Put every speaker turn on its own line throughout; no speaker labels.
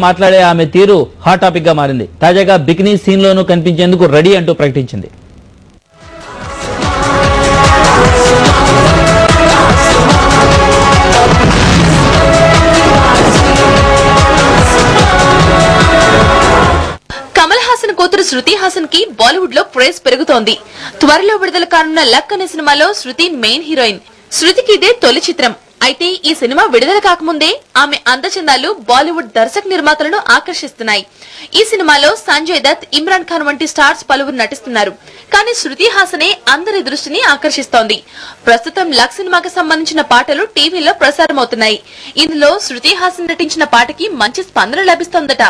మాట్లాడే ఆమె తీరు హాట్ టాపిక్ గా మారింది. తాజాగా బికినీ సీన్ లోనూ కనిపించేందుకు రెడీ అంటూ ప్రకటించింది.
కమల్ హాసన్ కూతురు శృతి హాసన్ కి బాలీవుడ్ లో క్రేజ్ పెరుగుతోంది. త్వరలో విడుదల కానున్న లక్ అనే సినిమాలో శృతి మెయిన్ హీరోయిన్. శృతికి ఇదే తొలి చిత్రం. అయితే ఈ సినిమా విడుదల కాకముందే ఆమె అందచందాలు బాలీవుడ్ దర్శక నిర్మాతలను ఆకర్షిస్తున్నాయి. ఈ సినిమాలో సంజయ్ దత్, ఇమ్రాన్ ఖాన్ వంటి స్టార్స్ పలువురు నటిస్తున్నారు. కానీ శృతి హాసనే అందరి దృష్టిని ఆకర్షిస్తోంది. ప్రస్తుతం లక్ సినిమాకి సంబంధించిన పాటలు టీవీలో ప్రసారమవుతున్నాయి. ఇందులో శృతి హాసన్ నటించిన పాటకి మంచి స్పందన లభిస్తోందట.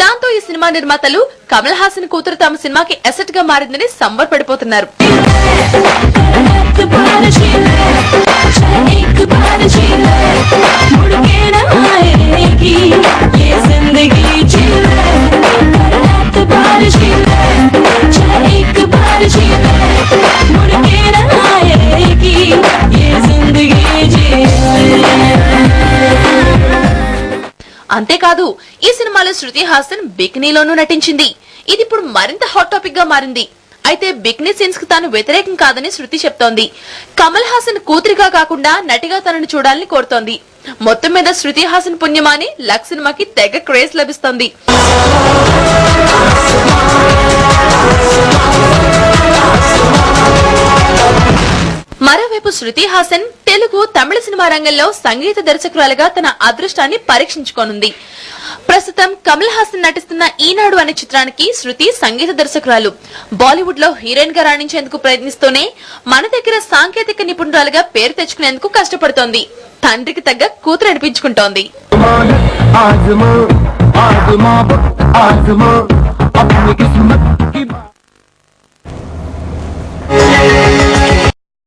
దాంతో ఈ సినిమా నిర్మాతలు కమల్ హాసన్ కూతురు తమ సినిమాకి అసెట్ గా మారిందని సంబరపడిపోతున్నారు. అంతేకాదు ఈ సినిమాలో శృతి హాసన్ బికినీలోనూ నటించింది. ఇది ఇప్పుడు మరింత హాట్ టాపిక్ గా మారింది. అయితే బికినీ సీన్స్ కు తాను వ్యతిరేకం కాదని శృతి చెప్తోంది. కమల్ హాసన్ కూతురిగా కాకుండా నటిగా తనను చూడాలని కోరుతోంది. మొత్తం మీద శృతి హాసన్ పుణ్యమాని లక్ సినిమాకి తెగ క్రేజ్ లభిస్తోంది. మరోవైపు శృతి హాసన్ తెలుగు, తమిళ సినిమా రంగంలో సంగీత దర్శకురాలుగా తన అదృష్టాన్ని పరీక్షించుకోనుంది. ప్రస్తుతం కమల్ హాసన్ నటిస్తున్న ఈనాడు అనే చిత్రానికి శృతి సంగీత దర్శకురాలు. బాలీవుడ్ లో హీరోయిన్ గా రాణించేందుకు ప్రయత్నిస్తూనే మన దగ్గర సాంకేతిక నిపుణురాలుగా పేరు తెచ్చుకునేందుకు కష్టపడుతోంది. తండ్రికి తగ్గ కూతురు అనిపించుకుంటోంది.